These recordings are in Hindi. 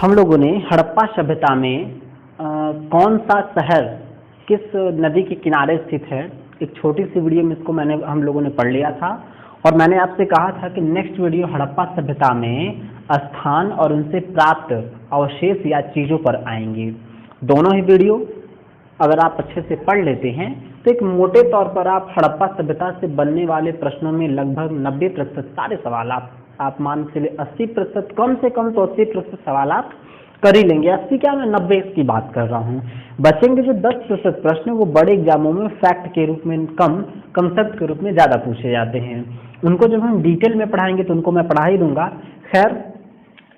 हम लोगों ने हड़प्पा सभ्यता में कौन सा शहर किस नदी के किनारे स्थित है, एक छोटी सी वीडियो में इसको हम लोगों ने पढ़ लिया था। और मैंने आपसे कहा था कि नेक्स्ट वीडियो हड़प्पा सभ्यता में स्थान और उनसे प्राप्त अवशेष या चीज़ों पर आएंगे। दोनों ही वीडियो अगर आप अच्छे से पढ़ लेते हैं तो एक मोटे तौर पर आप हड़प्पा सभ्यता से बनने वाले प्रश्नों में लगभग 90% सारे सवाल आप मान के लिए 80%, कम से कम तो 80% सवाल आप कर ही लेंगे। 80 क्या, मैं 90 की बात कर रहा हूँ। बचेंगे जो 10% प्रश्न वो बड़े एग्जामों में फैक्ट के रूप में कम, कंसेप्ट के रूप में ज़्यादा पूछे जाते हैं। उनको जब हम डिटेल में पढ़ाएंगे तो उनको मैं पढ़ा ही दूंगा। खैर,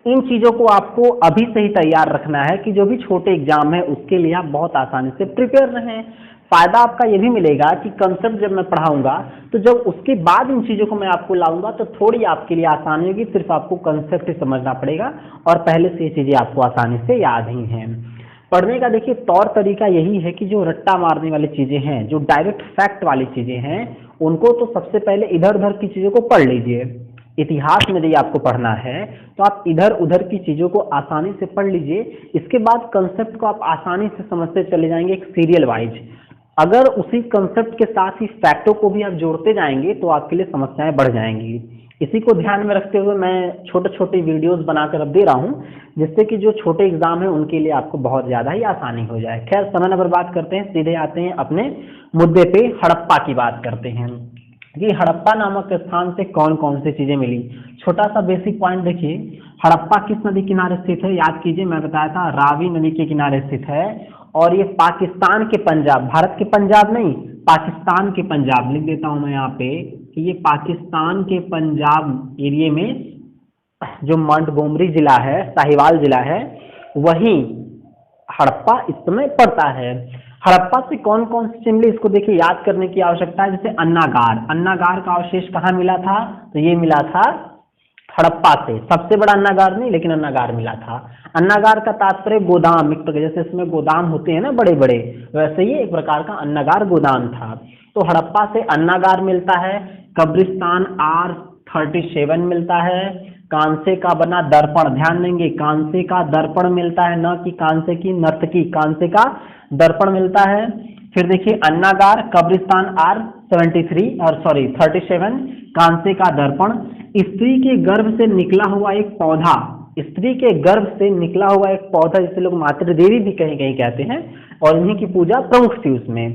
इन चीज़ों को आपको अभी से ही तैयार रखना है कि जो भी छोटे एग्जाम है उसके लिए आप बहुत आसानी से प्रिपेयर रहें। फ़ायदा आपका ये भी मिलेगा कि कंसेप्ट जब मैं पढ़ाऊंगा तो जब उसके बाद इन चीज़ों को मैं आपको लाऊंगा तो थोड़ी आपके लिए आसानी होगी। सिर्फ आपको कंसेप्ट ही समझना पड़ेगा और पहले से ये चीज़ें आपको आसानी से याद ही हैं। पढ़ने का देखिए तौर तरीका यही है कि जो रट्टा मारने वाली चीज़ें हैं, जो डायरेक्ट फैक्ट वाली चीज़ें हैं, उनको तो सबसे पहले इधर उधर की चीज़ों को पढ़ लीजिए। इतिहास में यदि आपको पढ़ना है तो आप इधर उधर की चीज़ों को आसानी से पढ़ लीजिए। इसके बाद कंसेप्ट को आप आसानी से समझते चले जाएंगे एक सीरियल वाइज। अगर उसी कंसेप्ट के साथ ही फैक्टों को भी आप जोड़ते जाएंगे तो आपके लिए समस्याएं बढ़ जाएंगी। इसी को ध्यान में रखते हुए मैं छोटे छोटे वीडियोस बनाकर अब दे रहा हूं, जिससे कि जो छोटे एग्जाम है उनके लिए आपको बहुत ज़्यादा ही आसानी हो जाए। खैर, समय न बर्बाद करते हैं, सीधे आते हैं अपने मुद्दे पे। हड़प्पा की बात करते हैं कि हड़प्पा नामक स्थान से कौन कौन सी चीज़ें मिली। छोटा सा बेसिक पॉइंट देखिए, हड़प्पा किस नदी किनारे स्थित है, याद कीजिए। मैं बताया था रावी नदी के किनारे स्थित है और ये पाकिस्तान के पंजाब, भारत के पंजाब नहीं, पाकिस्तान के पंजाब, लिख देता हूं मैं यहाँ पे कि ये पाकिस्तान के पंजाब एरिया में जो मंटगोमरी जिला है, साहिवाल जिला है, वहीं हड़प्पा इस समय पड़ता है। हड़प्पा से कौन कौन सी चीज मिली इसको देखिए, याद करने की आवश्यकता है। जैसे अन्नागार, अन्नागार का अवशेष कहाँ मिला था, तो ये मिला था हड़प्पा से। सबसे बड़ा अन्नागार नहीं, लेकिन अन्नागार मिला था। अन्नागार का तात्पर्य गोदाम, एक प्रकार जैसे इसमें गोदाम होते हैं ना बड़े बड़े, वैसे ही एक प्रकार का अन्नागार गोदाम था। तो हड़प्पा से अन्नागार मिलता है। कब्रिस्तान R37 मिलता है। कांसे का बना दर्पण, ध्यान देंगे, कांसे का दर्पण मिलता है, न कि कांसे की नर्तकी, कांसे का दर्पण मिलता है। फिर देखिए अन्नागार, कब्रिस्तान R37, कांसे का दर्पण। स्त्री के गर्भ से निकला हुआ एक पौधा, स्त्री के गर्भ से निकला हुआ एक पौधा जिसे लोग मातृ देवी भी कहीं कहीं कहते हैं, और इन्हीं की पूजा प्रमुख थी उसमें।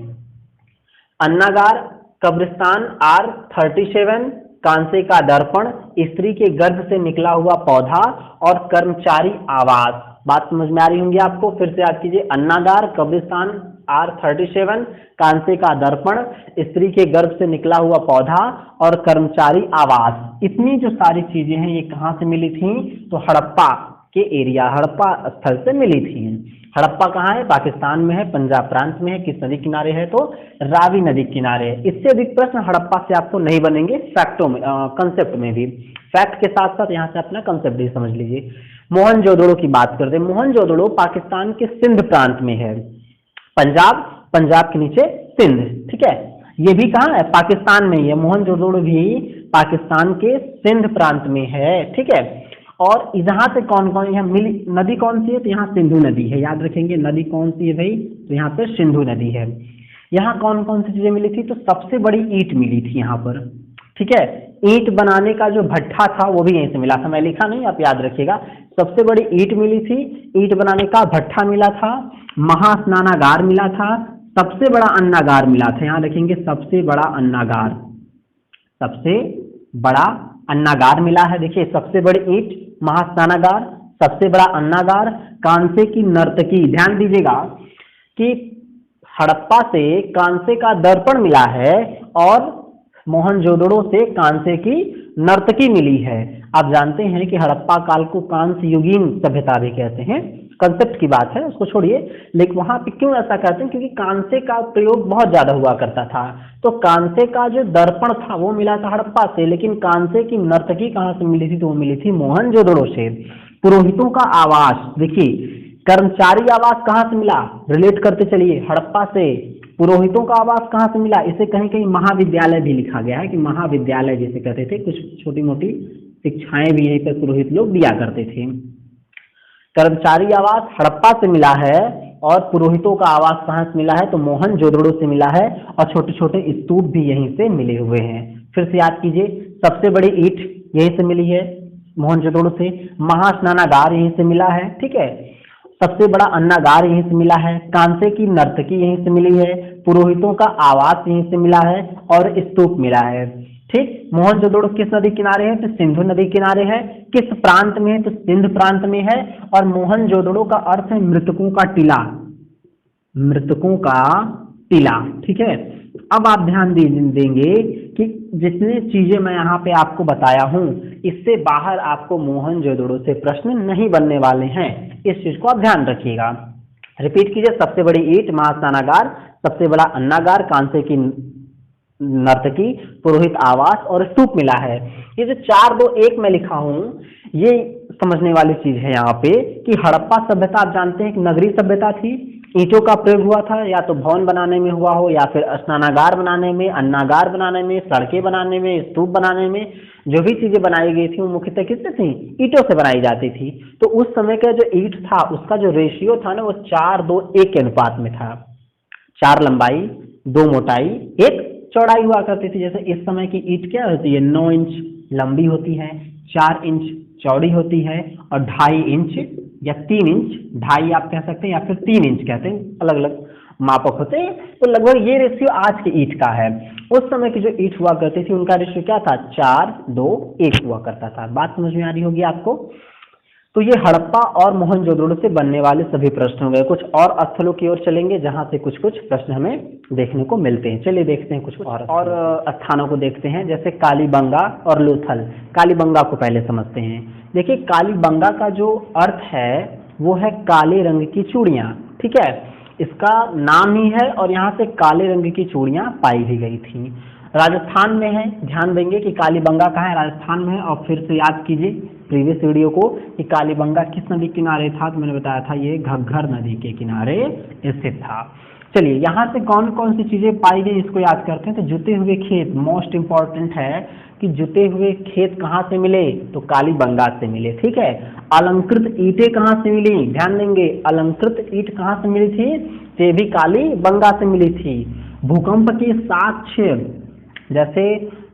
अन्नागार, कब्रिस्तान R37, कांसे का दर्पण, स्त्री के गर्भ से निकला हुआ पौधा और कर्मचारी आवास। बात समझ में आ रही होंगी आपको। फिर से याद कीजिए, अन्नागार, कब्रिस्तान R37, कांसे का दर्पण, स्त्री के गर्भ से निकला हुआ पौधा और कर्मचारी आवास। इतनी जो सारी चीजें हैं ये कहाँ से मिली थी, तो हड़प्पा के एरिया, हड़प्पा स्थल से मिली थी। हड़प्पा कहाँ है, पाकिस्तान में है, पंजाब प्रांत में है। किस नदी किनारे है, तो रावी नदी किनारे है। इससे अधिक प्रश्न हड़प्पा से आपको नहीं बनेंगे फैक्टों में, कंसेप्ट में भी। फैक्ट के साथ साथ यहाँ से अपना कंसेप्ट भी समझ लीजिए। मोहनजोदड़ो की बात करते हैं। मोहनजोदड़ो पाकिस्तान के सिंध प्रांत में है। पंजाब, पंजाब के नीचे सिंध, ठीक है। ये भी कहाँ है, पाकिस्तान में ही है। मोहनजोदड़ो भी पाकिस्तान के सिंध प्रांत में है, ठीक है। और यहाँ से कौन कौन, यहाँ मिली नदी कौन सी है, तो यहाँ सिंधु नदी है। याद रखेंगे नदी कौन सी है भाई, तो यहाँ पर सिंधु नदी है। यहाँ कौन कौन सी चीजें मिली थी, तो सबसे बड़ी ईंट मिली थी यहाँ पर, ठीक है। ईंट बनाने का जो भट्ठा था वो भी यहीं से मिला था, मैं लिखा नहीं, आप याद रखिएगा। सबसे बड़ी ईंट मिली थी, ईंट बनाने का भट्ठा मिला था, महास्नानागार मिला था, सबसे बड़ा अन्नागार मिला था। यहाँ रखेंगे सबसे बड़ा अन्नागार, सबसे बड़ा अन्नागार मिला है। देखिए, सबसे बड़ी ईंट, महास्नानागार, सबसे बड़ा अन्नागार, कांसे की नर्तकी। ध्यान दीजिएगा कि हड़प्पा से कांसे का दर्पण मिला है और मोहनजोदड़ो से कांसे की नर्तकी मिली है। आप जानते हैं कि हड़प्पा काल को कांस्य युगीन सभ्यता भी कहते हैं। कंसेप्ट की बात है, उसको छोड़िए। लेकिन वहां पे क्यों ऐसा कहते हैं, क्योंकि कांसे का प्रयोग बहुत ज्यादा हुआ करता था। तो कांसे का जो दर्पण था वो मिला था हड़प्पा से, लेकिन कांसे की नर्तकी कहाँ से मिली थी, तो वो मिली थी मोहनजोदड़ो से। पुरोहितों का आवास, देखिए कर्मचारी आवास कहाँ से मिला, रिलेट करते चलिए, हड़प्पा से। पुरोहितों का आवास कहाँ से मिला, इसे कहीं कहीं महाविद्यालय भी लिखा गया है कि महाविद्यालय जैसे कहते थे, कुछ छोटी मोटी शिक्षाएं भी यहीं पर पुरोहित लोग दिया करते थे। कर्मचारी आवास हड़प्पा से मिला है और पुरोहितों का आवास कहाँ से मिला है, तो मोहनजोदड़ो से मिला है और छोटे छोटे स्तूप भी यहीं से मिले हुए हैं। फिर से याद कीजिए, सबसे बड़ी ईंट यहीं से मिली है मोहनजोदड़ो से, महास्नानागार यहीं से मिला है, ठीक है, सबसे बड़ा अन्नागार यहीं से मिला है, कांसे की नर्तकी यहीं से मिली है, पुरोहितों का आवास यहीं से मिला है और स्तूप मिला है। ठीक, मोहनजोदड़ो किस नदी किनारे है, तो सिंधु नदी किनारे है। किस प्रांत में है, तो सिंध प्रांत में है। और मोहनजोदड़ो का अर्थ है मृतकों का टीला, मृतकों का टीला, ठीक है। अब आप ध्यान देंगे कि जितनी चीजें मैं यहाँ पे आपको बताया हूँ, इससे बाहर आपको मोहनजोदड़ो से प्रश्न नहीं बनने वाले हैं, इस चीज को आप ध्यान रखिएगा। रिपीट कीजिए, सबसे बड़ी ईंट महास्नानागार, सबसे बड़ा अन्नागार, कांसे की नर्तकी, पुरोहित आवास और स्तूप मिला है। ये जो 4 2 1 में लिखा हूं, ये समझने वाली चीज है यहाँ पे कि हड़प्पा सभ्यता आप जानते हैं कि नगरीय सभ्यता थी, ईंटों का प्रयोग हुआ था, या तो भवन बनाने में हुआ हो, या फिर स्नानागार बनाने में, अन्नागार बनाने में, सड़कें बनाने में, स्तूप बनाने में, जो भी चीजें बनाई गई थी वो मुख्यतः किससे थी, ईंटों से बनाई जाती थी। तो उस समय का जो ईंट था उसका जो रेशियो था ना, वो 4 2 1 के अनुपात में था। 4 लंबाई, 2 मोटाई, 1 चौड़ाई हुआ करती थी। जैसे इस समय की ईंट क्या होती है, 9 इंच लंबी होती है, 4 इंच चौड़ी होती है और 2.5 इंच या 3 इंच, 2.5 आप कह सकते हैं या फिर 3 इंच कहते हैं, अलग अलग मापक होते हैं। तो लगभग ये रेशियो आज की ईंट का है। उस समय की जो ईंट हुआ करती थी उनका रेशियो क्या था, 4 2 1 हुआ करता था। बात समझ में आ रही होगी आपको। तो ये हड़प्पा और मोहनजोदड़ो से बनने वाले सभी प्रश्न हो गए। कुछ और स्थलों की ओर चलेंगे जहां से कुछ कुछ प्रश्न हमें देखने को मिलते हैं। चलिए देखते हैं कुछ और स्थानों को देखते हैं, जैसे कालीबंगा और लोथल। कालीबंगा को पहले समझते हैं। देखिए, कालीबंगा का जो अर्थ है वो है काले रंग की चूड़ियां, ठीक है, इसका नाम ही है और यहाँ से काले रंग की चूड़ियां पाई भी गई थी। राजस्थान में है, ध्यान देंगे कि कालीबंगा कहाँ है, राजस्थान में है। और फिर से याद कीजिए प्रीवियस वीडियो को कि कालीबंगा किस नदी किनारे था, तो मैंने बताया था ये घग्घर नदी के किनारे स्थित था। चलिए, यहाँ से कौन कौन सी चीजें पाई गई इसको याद करते हैं। तो जुते हुए खेत मोस्ट इंपॉर्टेंट है कि जुते हुए खेत कहाँ से मिले, तो कालीबंगा से मिले, ठीक है। अलंकृत ईंटें कहाँ से मिली, ध्यान देंगे, अलंकृत ईंट कहाँ से मिली थी, ये भी कालीबंगा से मिली थी। भूकंप के साक्ष्य, जैसे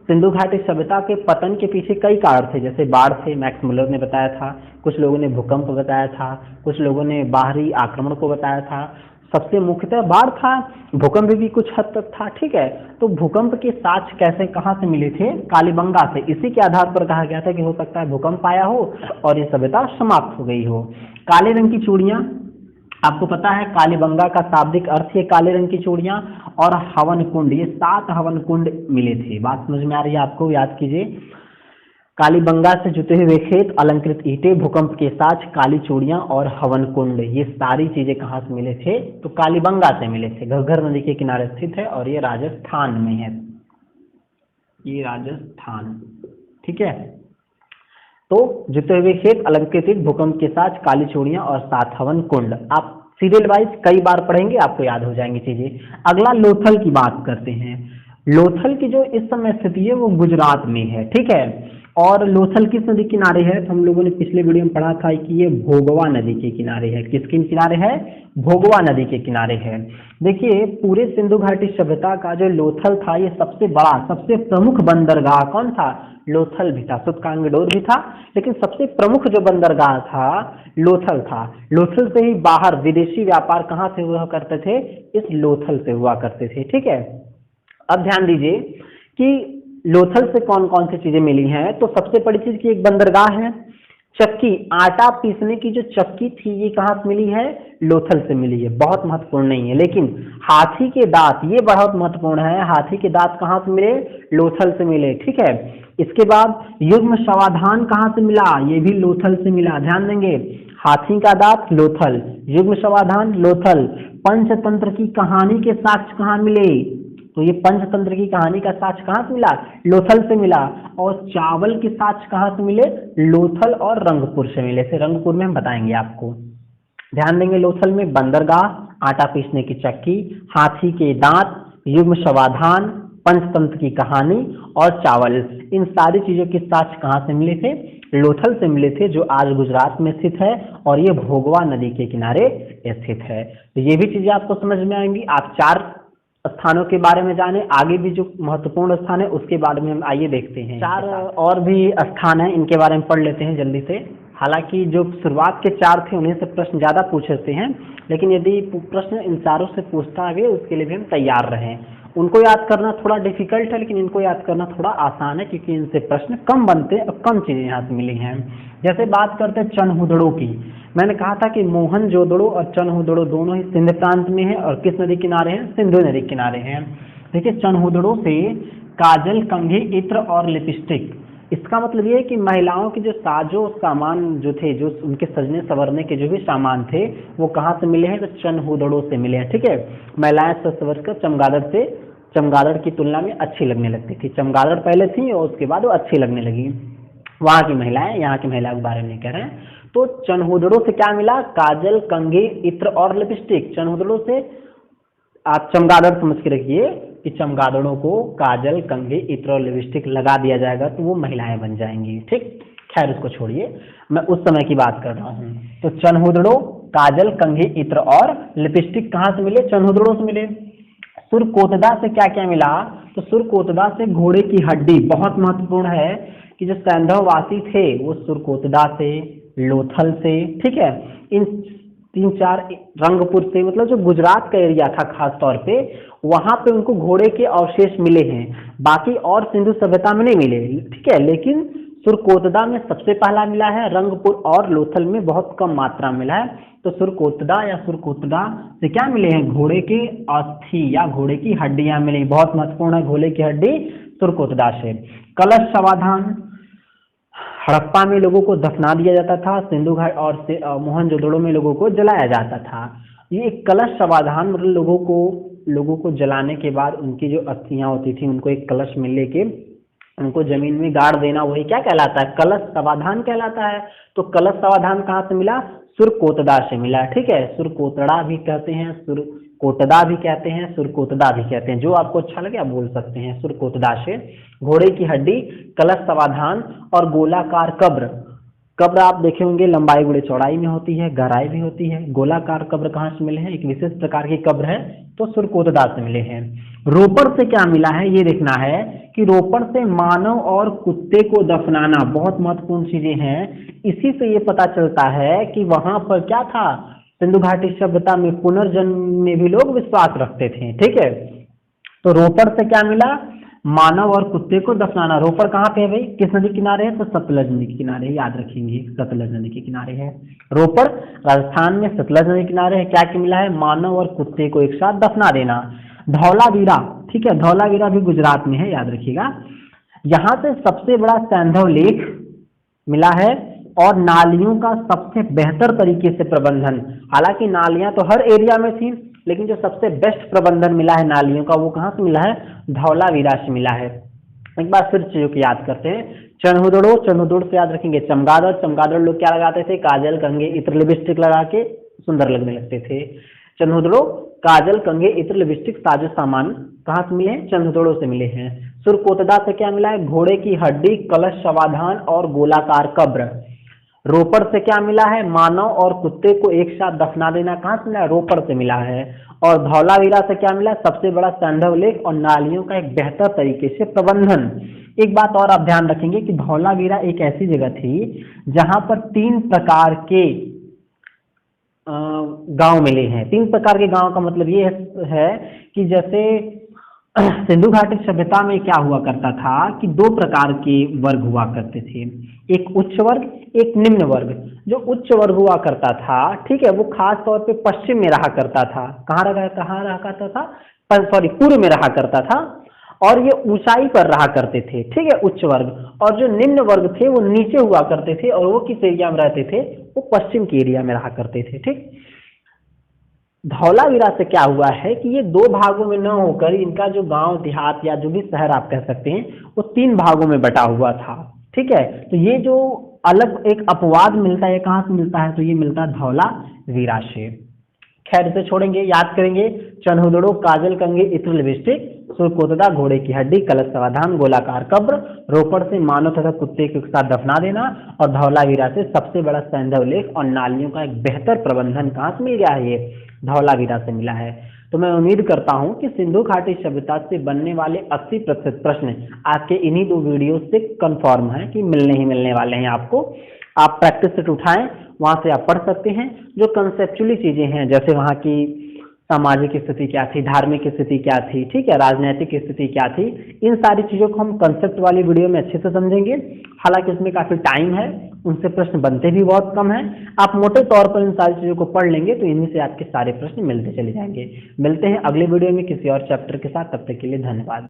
सिंधु घाटी सभ्यता के पतन के पीछे कई कारण थे, जैसे बाढ़ थे, मैक्स मुलर ने बताया था, कुछ लोगों ने भूकंप बताया था, कुछ लोगों ने बाहरी आक्रमण को बताया था। सबसे मुख्यतः बाढ़ था, भूकंप भी कुछ हद तक था, ठीक है। तो भूकंप के साक्ष्य कैसे कहाँ से मिले थे, कालीबंगा से। इसी के आधार पर कहा गया था कि हो सकता है भूकंप आया हो और ये सभ्यता समाप्त हो गई हो। काले रंग की चूड़ियां, आपको पता है कालीबंगा का शाब्दिक अर्थ है काले रंग की चूड़ियां। और हवन कुंड, ये 7 हवन कुंड मिले थे। बात समझ में आ रही है आपको, याद कीजिए। कालीबंगा से जुटे हुए खेत, अलंकृत ईंटें, भूकंप के साक्ष्य, काली चूड़ियां और हवन कुंड, ये सारी चीजें कहाँ से मिले थे, तो कालीबंगा से मिले थे। घग्घर नदी के किनारे स्थित है और ये राजस्थान में है, ये राजस्थान, ठीक है। तो जुटे हुए खेत, अलंकृत ईंट, भूकंप के साक्ष्य, काली चूड़ियां और 7 हवन कुंड। आप सीरियल वाइज कई बार पढ़ेंगे, आपको याद हो जाएंगी चीजें। अगला लोथल की बात करते हैं। लोथल की जो इस समय स्थिति है वो गुजरात में है, ठीक है। और लोथल किस नदी किनारे है, तो हम लोगों ने पिछले वीडियो में पढ़ा था कि ये भोगवा नदी के किनारे है। किसके किनारे है, भोगवा नदी के किनारे है। देखिए, पूरे सिंधु घाटी सभ्यता का जो लोथल था, ये सबसे बड़ा, सबसे प्रमुख बंदरगाह कौन था, लोथल भी था, सुतकांगडोर भी था, लेकिन सबसे प्रमुख जो बंदरगाह था लोथल था। लोथल से ही बाहर विदेशी व्यापार कहाँ से हुआ करते थे, इस लोथल से हुआ करते थे, ठीक है। अब ध्यान दीजिए कि लोथल से कौन कौन सी चीजें मिली हैं। तो सबसे बड़ी चीज की एक बंदरगाह है, चक्की, आटा पीसने की जो चक्की थी ये कहाँ से मिली है, लोथल से मिली है। बहुत महत्वपूर्ण नहीं है, लेकिन हाथी के दांत, ये बहुत महत्वपूर्ण है। हाथी के दांत कहाँ से मिले, लोथल से मिले, ठीक है। इसके बाद युग्म समाधान कहाँ से मिला, ये भी लोथल से मिला, ध्यान देंगे। हाथी का दांत लोथल, युग्म समाधान लोथल। पंचतंत्र की कहानी के साक्ष्य कहाँ मिले, तो ये पंचतंत्र की कहानी का साक्ष्य कहाँ से मिला, लोथल से मिला। और चावल के साक्ष्य कहाँ से मिले, लोथल और रंगपुर से मिले। से रंगपुर में हम बताएंगे आपको, ध्यान देंगे। लोथल में बंदरगाह, आटा पीसने की चक्की, हाथी के दांत, युग्म समाधान, पंचतंत्र की कहानी और चावल, इन सारी चीजों के साक्ष्य कहाँ से मिले थे? लोथल से मिले थे, जो आज गुजरात में स्थित है और ये भोगवा नदी के किनारे स्थित है। तो ये भी चीजें आपको समझ में आएंगी। आप 4 स्थानों के बारे में जाने, आगे भी जो महत्वपूर्ण स्थान है उसके बारे में हम आइए देखते हैं। 4 और भी स्थान है, इनके बारे में पढ़ लेते हैं जल्दी से। हालांकि जो शुरुआत के 4 थे उन्हीं से प्रश्न ज्यादा पूछते हैं, लेकिन यदि प्रश्न इन चारों से पूछता है उसके लिए भी हम तैयार रहें। उनको याद करना थोड़ा डिफिकल्ट है, लेकिन इनको याद करना थोड़ा आसान है, क्योंकि इनसे प्रश्न कम बनते हैं और कम चीजें यहाँ से मिली हैं। जैसे बात करते हैं चनहुदड़ो की, मैंने कहा था कि मोहनजोदड़ो और चनहुदड़ो दोनों ही सिंध प्रांत में है और किस नदी किनारे हैं? सिंधु नदी किनारे हैं। देखिए, चनहुदड़ो से काजल, कंघी, इत्र और लिपस्टिक, इसका मतलब ये है कि महिलाओं के जो साजो सामान जो थे, जो उनके सजने संवरने के जो भी सामान थे, वो कहाँ से मिले हैं? तो चनहुदड़ो से मिले हैं। ठीक है, महिलाएं सज संवर कर चमगादड़ की तुलना में अच्छी लगने लगती थी। चमगादड़ पहले थी और उसके बाद वो अच्छी लगने लगी। वहां की महिलाएं, यहाँ की महिलाओं के बारे में नहीं कह रहे हैं। तो चनहुदड़ो से क्या मिला? काजल, कंघी, इत्र और लिपस्टिक। चनहुदड़ो से आप चमगादड़ समझ के रखिए कि चमगादड़ों को काजल, कंघी, इत्र और लिपस्टिक लगा दिया जाएगा तो वो महिलाएं बन जाएंगी। ठीक, खैर उसको छोड़िए, मैं उस समय की बात कर रहा हूँ। तो चनहुदड़ो, काजल, कंघी, इत्र और लिपस्टिक कहाँ से मिले? चनहुदड़ो से मिले। सुरकोतदा से क्या क्या मिला? तो सुरकोतदा से घोड़े की हड्डी, बहुत महत्वपूर्ण है कि जो सैंधववासी थे वो सुरकोतदा से, लोथल से, ठीक है, इन 3-4 रंगपुर से, मतलब जो गुजरात का एरिया था खास तौर पे, वहां पे उनको घोड़े के अवशेष मिले हैं। बाकी और सिंधु सभ्यता में नहीं मिले, ठीक है, लेकिन सुरकोतदा में सबसे पहला मिला है। रंगपुर और लोथल में बहुत कम मात्रा में मिला है। तो सुरकोतदा से क्या मिले हैं? घोड़े के अस्थि या घोड़े की हड्डियां मिली। बहुत महत्वपूर्ण है, घोड़े की हड्डी सुरकोतदा से। कलश समाधान, हड़प्पा में लोगों को दफना दिया जाता था, सिंधु घाट और मोहनजोदड़ो में लोगों को जलाया जाता था। ये एक कलश समाधान, मतलब लोगों को जलाने के बाद उनकी जो अस्थियां होती थी उनको एक कलश में लेके उनको जमीन में गाड़ देना, वही क्या कहलाता है? कलश समाधान कहलाता है। तो कलश समाधान कहाँ से मिला? सुरकोतदा से मिला। ठीक है, सुरकोतड़ा भी कहते हैं, सुरकोतदा भी कहते हैं, सुरकोतदा भी कहते हैं, जो आपको अच्छा लगे आप बोल सकते हैं। सुरकोतदा से घोड़े की हड्डी, कलश समाधान और गोलाकार कब्र। कब्र आप देखे होंगे लंबाई गुणे चौड़ाई में होती है, गहराई भी होती है। गोलाकार कब्र कहाँ से मिले हैं? एक विशेष प्रकार की कब्र है, तो सुरकोतदा से मिले हैं। रोपड़ से क्या मिला है ये देखना है कि रोपड़ से मानव और कुत्ते को दफनाना, बहुत महत्वपूर्ण चीजें हैं। इसी से ये पता चलता है कि वहां पर क्या था? सिंधु घाटी सभ्यता में पुनर्जन्म में भी लोग विश्वास रखते थे। ठीक है, तो रोपड़ से क्या मिला? मानव और कुत्ते को दफनाना। रोपड़ कहाँ पे है भाई? किस नदी किनारे है? तो सतलज नदी के किनारे, याद रखेंगे, सतलज नदी के किनारे है रोपड़। राजस्थान में सतलज नदी किनारे है। क्या क्या मिला है? मानव और कुत्ते को एक साथ दफना देना। धौलावीरा, ठीक है, धौलावीरा भी गुजरात में है, याद रखिएगा। यहाँ से सबसे बड़ा सैंधव लेख मिला है और नालियों का सबसे बेहतर तरीके से प्रबंधन। हालांकि नालियां तो हर एरिया में थी, लेकिन जो सबसे बेस्ट प्रबंधन मिला है नालियों का, वो कहाँ से मिला है? धौलावीरा से मिला है। एक बार फिर चीजों की याद करते हैं। चनहुदड़ो से याद रखेंगे चमगादड़ लोग क्या लगाते थे? काजल, कंघी, इत्र, लिपस्टिक लगा के सुंदर लगने लगते थे। चनहुदड़ो, काजल, कंघी, इत्र, लिपस्टिक साजो सामान कहाँ से मिले हैं? चनहुदड़ो से मिले हैं। सुरकोतदा से क्या मिला है? घोड़े की हड्डी, कलश समाधान और गोलाकार कब्र। रोपड़ से क्या मिला है? मानव और कुत्ते को एक साथ दफना देना। कहाँ से मिला है? रोपड़ से मिला है। और धौलावीरा से क्या मिला? सबसे बड़ा सैंधव लेख और नालियों का एक बेहतर तरीके से प्रबंधन। एक बात और आप ध्यान रखेंगे कि धौलावीरा एक ऐसी जगह थी जहां पर 3 प्रकार के गांव मिले हैं। 3 प्रकार के गांव का मतलब ये है कि जैसे सिंधु घाटी सभ्यता में क्या हुआ करता था कि 2 प्रकार के वर्ग हुआ करते थे, एक उच्च वर्ग, एक निम्न वर्ग। जो उच्च वर्ग हुआ करता था, ठीक है, वो खास तौर पे पश्चिम में रहा करता था। कहाँ रहा करता था? पूर्व में रहा करता था, और ये ऊंचाई पर रहा करते थे। ठीक है, उच्च वर्ग। और जो निम्न वर्ग थे वो नीचे हुआ करते थे, और वो किस एरिया में रहते थे? वो पश्चिम के एरिया में रहा करते थे। ठीक, धौलावीरा से क्या हुआ है कि ये 2 भागों में न होकर इनका जो गांव देहात या जो भी शहर आप कह सकते हैं वो 3 भागों में बटा हुआ था। ठीक है, तो ये जो अलग एक अपवाद मिलता है, कहाँ से मिलता है? तो ये मिलता है धौलावीरा से। खैर इसे छोड़ेंगे, याद करेंगे। चन्हुदड़ो, काजल कंगे, इत्र लिपस्टिक, सुरकोतदा, घोड़े की हड्डी, कलश समाधान, गोलाकार कब्र, रोपड़ से मानव तथा कुत्ते के साथ दफना देना, और धौलावीरा से सबसे बड़ा सैंधव लेख और नालियों का एक बेहतर प्रबंधन कहाँ से मिल गया है? ये धौलावीरा से मिला है। तो मैं उम्मीद करता हूं कि सिंधु घाटी सभ्यता से बनने वाले 80% प्रश्न आपके इन्हीं 2 वीडियो से कंफर्म है कि मिलने ही मिलने वाले हैं आपको। आप प्रैक्टिस सेट उठाएं, वहां से आप पढ़ सकते हैं। जो कंसेप्चुअली चीजें हैं, जैसे वहां की सामाजिक स्थिति क्या थी, धार्मिक स्थिति क्या थी, ठीक है, राजनीतिक स्थिति क्या थी, इन सारी चीजों को हम कंसेप्ट वाली वीडियो में अच्छे से समझेंगे। हालांकि इसमें काफी टाइम है, उनसे प्रश्न बनते भी बहुत कम है। आप मोटे तौर पर इन सारी चीजों को पढ़ लेंगे तो इन्हीं से आपके सारे प्रश्न मिलते चले जाएंगे। मिलते हैं अगले वीडियो में किसी और चैप्टर के साथ, तब तक के लिए धन्यवाद।